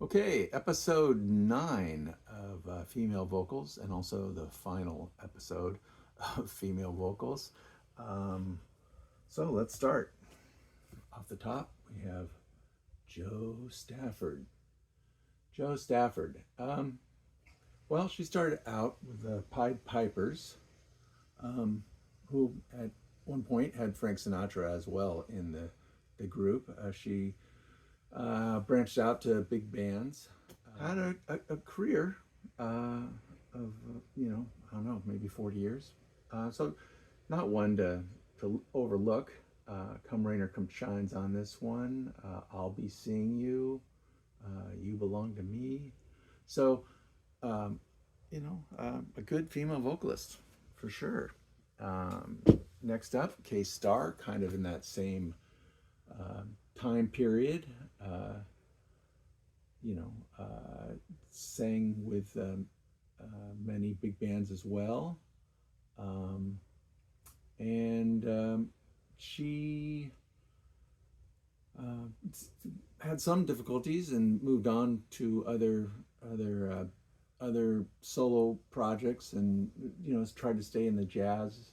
Okay, episode 9 of female vocals, and also the final episode of female vocals. Um, so let's start. Off the top, we have Jo Stafford. Jo Stafford. Well, she started out with the Pied Pipers, who at one point had Frank Sinatra as well in the group. She branched out to big bands, had a career of, I don't know, maybe 40 years. So not one to overlook. Come Rain or Come Shines on this one. I'll Be Seeing You. You Belong to Me. So, um, a good female vocalist for sure. Um, Next up, K Star, kind of in that same time period. Uh, sang with many big bands as well. Um, and she had some difficulties and moved on to other solo projects, and tried to stay in the jazz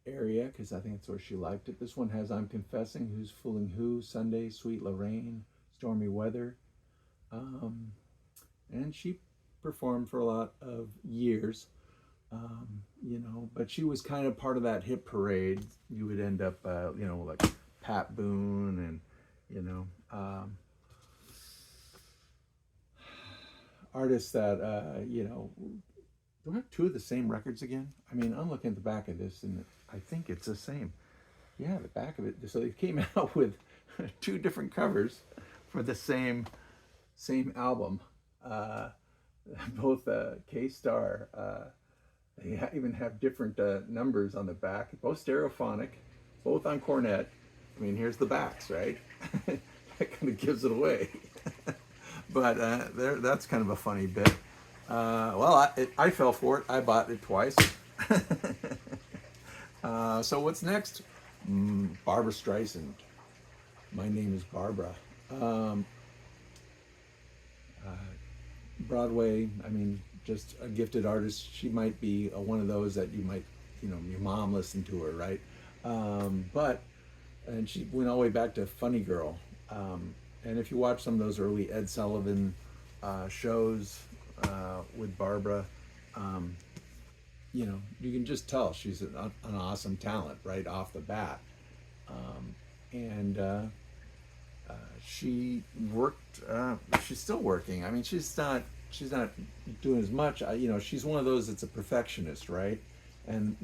area because I think that's where she liked it. This one has I'm Confessing, Who's Fooling Who, Sunday, Sweet Lorraine, Stormy Weather. And she performed for a lot of years, but she was kind of part of that hit parade. You would end up, like Pat Boone and, artists that, do I have two of the same records again? I mean, I'm looking at the back of this and I think it's the same. Yeah, the back of it. So they came out with two different covers for the same album. Both K-Star, they even have different numbers on the back, both stereophonic, both on cornet. I mean, here's the backs, right? That kind of gives it away. But that's kind of a funny bit. I fell for it. I bought it twice. So what's next? Barbra Streisand. My Name is Barbara. Broadway, I mean, just a gifted artist. She might be one of those that you might, your mom listened to her, right? And she went all the way back to Funny Girl. And if you watch some of those early Ed Sullivan shows with Barbara, you can just tell she's an awesome talent right off the bat. And she worked. She's still working. I mean, she's not doing as much. She's one of those that's a perfectionist, right? And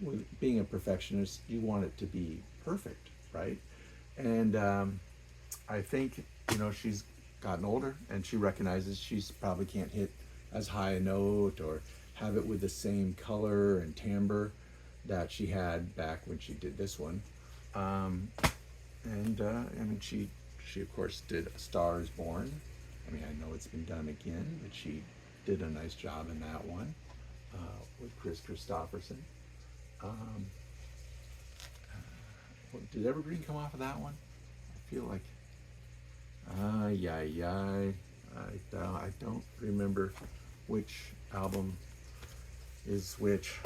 with being a perfectionist, you want it to be perfect, right? And I think she's gotten older, and she recognizes she probably can't hit as high a note or have it with the same color and timbre that she had back when she did this one. I mean, she of course did A Star Is Born. I mean, I know it's been done again, but she did a nice job in that one with Chris Christopherson. Did Evergreen come off of that one? I feel like, I don't remember which album is which.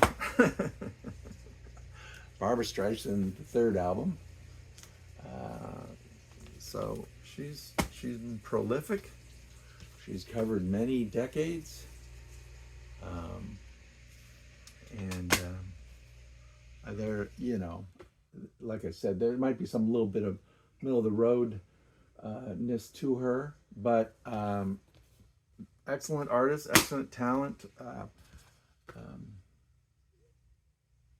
Barbra Streisand, the third album. So she's been prolific. She's covered many decades, and there, like I said, there might be some little bit of middle of the road ness to her, but excellent artist, excellent talent.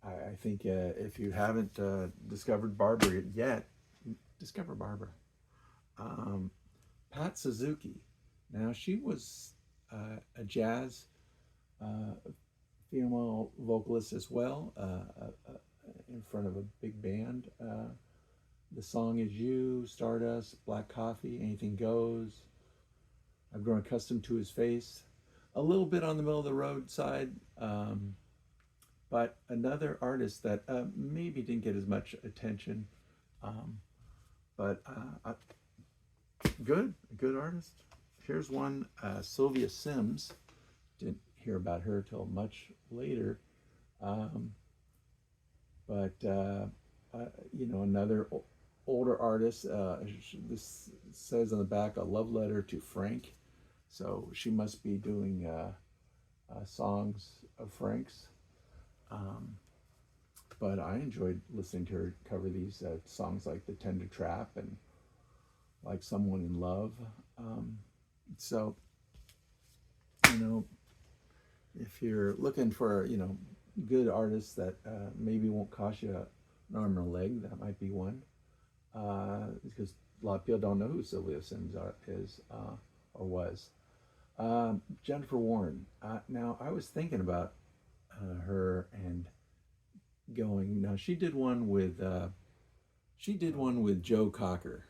I think if you haven't discovered Barbara yet, discover Barbara. Pat Suzuki. Now, she was a jazz female vocalist as well, in front of a big band. The Song Is You, Stardust, Black Coffee, Anything Goes. I've grown accustomed to his face. A little bit on the middle of the road side, but another artist that maybe didn't get as much attention, but a good artist. here's one, Sylvia Sims. Didn't hear about her till much later. But you know, another older artist. This says on the back, a love letter to Frank. So she must be doing songs of Frank's. But I enjoyed listening to her cover these songs like The Tender Trap and Like Someone in Love. So, you know, if you're looking for, you know, good artists that maybe won't cost you an arm and a leg, that might be one. Because a lot of people don't know who Sylvia Sims is or was. Jennifer Warren. Now, I was thinking about her and going. Now, she did one with Joe Cocker,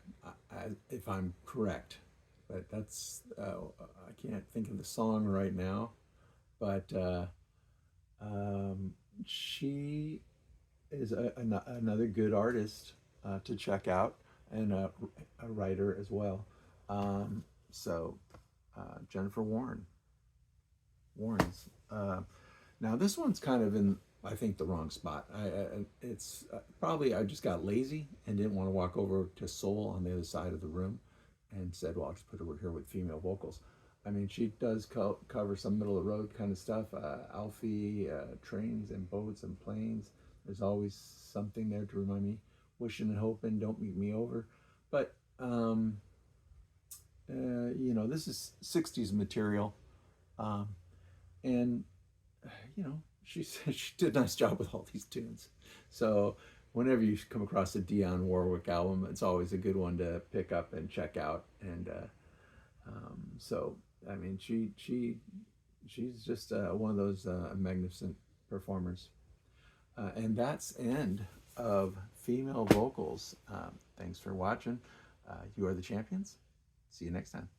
if I'm correct. But that's I can't think of the song right now. But she is another good artist to check out, and a writer as well. So Jennifer Warren's. Now this one's kind of in, I think, the wrong spot. It's probably I just got lazy and didn't want to walk over to Soul on the other side of the room, and said, well, I'll just put her here with female vocals. I mean, she does cover some middle of the road kind of stuff. Alfie, Trains and Boats and Planes. There's always something there to remind me. Wishing and Hoping, Don't Meet Me Over. But, you know, this is 60s material. And, you know, she did a nice job with all these tunes. So whenever you come across a Dionne Warwick album, it's always a good one to pick up and check out. And so, I mean, she's just one of those magnificent performers. And that's end of female vocals. Thanks for watching. You are the champions. See you next time.